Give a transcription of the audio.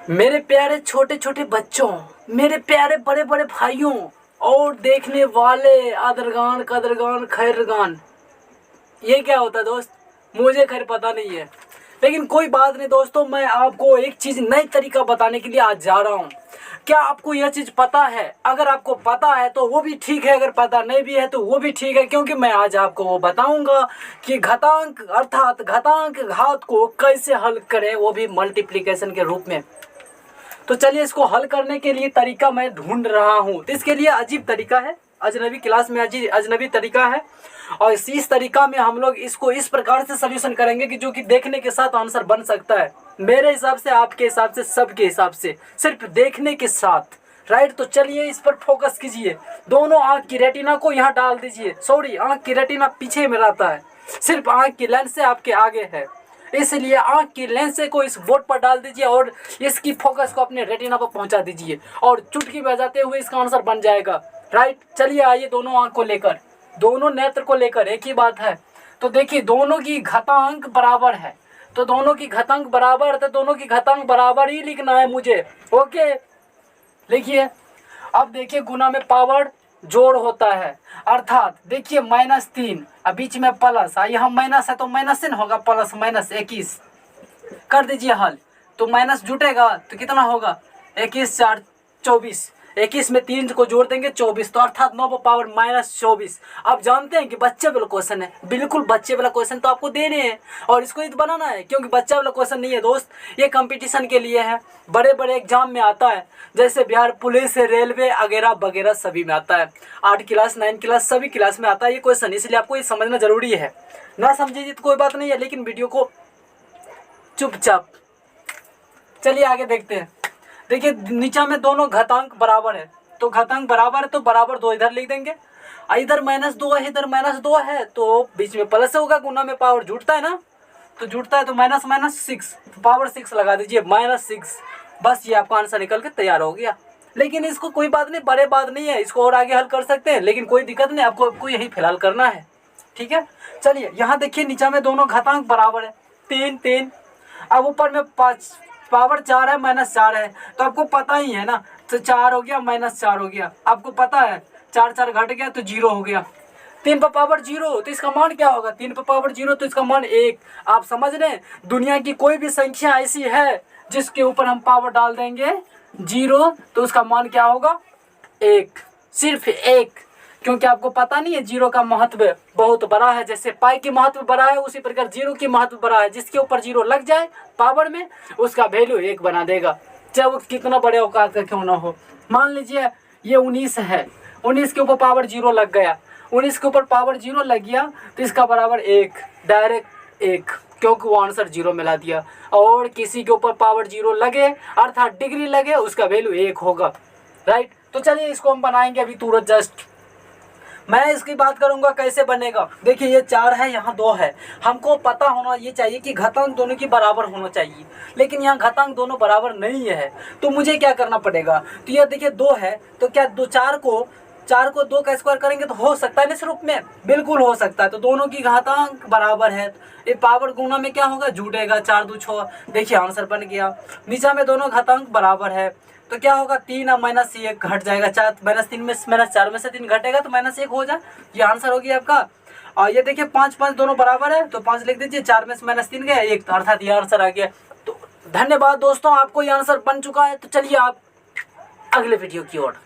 मेरे प्यारे छोटे छोटे बच्चों, मेरे प्यारे बड़े बड़े भाइयों और देखने वाले आदरगान कदरगान खैरगान, ये क्या होता है दोस्त? मुझे खैर पता नहीं है, लेकिन कोई बात नहीं दोस्तों, मैं आपको एक चीज़ नई तरीका बताने के लिए आज जा रहा हूँ। क्या आपको यह चीज़ पता है? अगर आपको पता है तो वो भी ठीक है, अगर पता नहीं भी है तो वो भी ठीक है, क्योंकि मैं आज आपको वो बताऊंगा कि घातांक अर्थात घातांक घात को कैसे हल करें, वो भी मल्टीप्लिकेशन के रूप में। तो चलिए इसको हल करने के लिए तरीका मैं ढूंढ रहा हूँ। तो इसके लिए अजीब तरीका है, अजनबी क्लास में अजनबी तरीका है, और इस तरीका में हम लोग इसको इस प्रकार से सॉल्यूशन करेंगे कि जो कि देखने के साथ आंसर बन सकता है। मेरे हिसाब से, आपके हिसाब से, सबके हिसाब से, सिर्फ देखने के साथ। राइट, तो चलिए इस पर फोकस कीजिए। दोनों आँख की रेटिना को यहाँ डाल दीजिए। सॉरी, आँख की रेटिना पीछे में रहता है, सिर्फ आँख की लेंस से आपके आगे है, इसलिए आँख की लेंस को इस बोर्ड पर डाल दीजिए और इसकी फोकस को अपने रेटिना पर पहुंचा दीजिए और चुटकी बजाते हुए इसका आंसर बन जाएगा। राइट, चलिए आइए दोनों आँख को लेकर, दोनों नेत्र को लेकर एक ही बात है। तो देखिए दोनों की घातांक बराबर है, तो दोनों की घातांक बराबर है, तो दोनों की घातांक बराबर ही लिखना है मुझे। ओके, लिखिए। अब देखिए गुना में पावर जोड़ होता है, अर्थात देखिए -3, अब बीच में प्लस, यहाँ माइनस है तो माइनस न होगा, प्लस माइनस 21 कर दीजिए हल, तो माइनस जुटेगा तो कितना होगा 21 4 24, 21 में 3 को जोड़ देंगे 24, तो अर्थात 9 पावर -24। आप जानते हैं कि बच्चे वाला क्वेश्चन है, बिल्कुल बच्चे वाला क्वेश्चन तो आपको देने हैं और इसको ही तो बनाना है, क्योंकि बच्चा वाला क्वेश्चन नहीं है दोस्त, ये कंपटीशन के लिए है, बड़े बड़े एग्जाम में आता है, जैसे बिहार पुलिस, रेलवे वगैरह वगैरह सभी में आता है, 8 क्लास 9 क्लास सभी क्लास में आता है ये क्वेश्चन, इसलिए आपको ये समझना जरूरी है। ना समझिए तो कोई बात नहीं है, लेकिन वीडियो को चुपचाप। चलिए आगे देखते हैं। देखिए नीचा में दोनों घातांक बराबर है, तो घातांक बराबर है तो बराबर 2 इधर लिख देंगे, इधर -2 है, इधर -2 है, तो बीच में प्लस होगा, गुना में पावर जुटता है ना, तो जुटता है तो -6, पावर 6 लगा दीजिए, -6, बस ये आपका आंसर निकल के तैयार हो गया। लेकिन इसको कोई बात नहीं, बड़े बात नहीं है, इसको और आगे हल कर सकते हैं, लेकिन कोई दिक्कत नहीं, आपको यही फिलहाल करना है, ठीक है। चलिए यहाँ देखिए नीचा में दोनों घातांक बराबर है, 3 3, अब ऊपर में 5 पावर 4 है, -4 है, तो आपको पता ही है ना, तो 4 हो गया -4 हो गया, आपको पता है 4 4 घट गया तो 0 हो गया, 3 पर पावर 0 तो इसका मान क्या होगा, 3 पर पावर 0 तो इसका मान 1। आप समझ रहे हैं, दुनिया की कोई भी संख्या ऐसी है जिसके ऊपर हम पावर डाल देंगे 0 तो उसका मान क्या होगा 1, सिर्फ 1, क्योंकि आपको पता नहीं है 0 का महत्व बहुत बड़ा है, जैसे पाई की महत्व बड़ा है उसी प्रकार 0 की महत्व बड़ा है, जिसके ऊपर 0 लग जाए पावर में उसका वैल्यू 1 बना देगा, चाहे वो कितना बड़े औकात का क्यों ना हो। मान लीजिए ये 19 है, 19 के ऊपर पावर 0 लग गया, 19 के ऊपर पावर 0 लग गया तो इसका बराबर 1, डायरेक्ट 1, क्योंकि वो आंसर 0 मिला दिया, और किसी के ऊपर पावर 0 लगे अर्थात डिग्री लगे उसका वैल्यू 1 होगा। राइट, तो चलिए इसको हम बनाएंगे अभी तुरंत जस्ट, मैं इसकी बात करूंगा कैसे बनेगा। देखिए ये 4 है, यहाँ 2 है, हमको पता होना ये चाहिए कि घातांक दोनों की बराबर होना चाहिए, लेकिन यहाँ घातांक दोनों बराबर नहीं है, तो मुझे क्या करना पड़ेगा, तो ये देखिए 2 है, तो क्या 4 को 2 का स्क्वायर करेंगे तो हो सकता है ना इस रूप में, बिल्कुल हो सकता है, तो दोनों की घातांक बराबर है, ये पावर गुना में क्या होगा जुटेगा, 4 2 6, देखिए आंसर बन गया। नीचा में दोनों घातांक बराबर है तो क्या होगा, 3 और -1 घट जाएगा, 4 -3 में -4 में से 3 घटेगा तो -1 हो जाए, ये आंसर हो गया आपका। और ये देखिए 5 5 दोनों बराबर है तो 5 लिख दीजिए, 4 में से -3 गया 1, तो अर्थात ये आंसर आ गया। तो धन्यवाद दोस्तों, आपको ये आंसर बन चुका है, तो चलिए आप अगले वीडियो की ओर।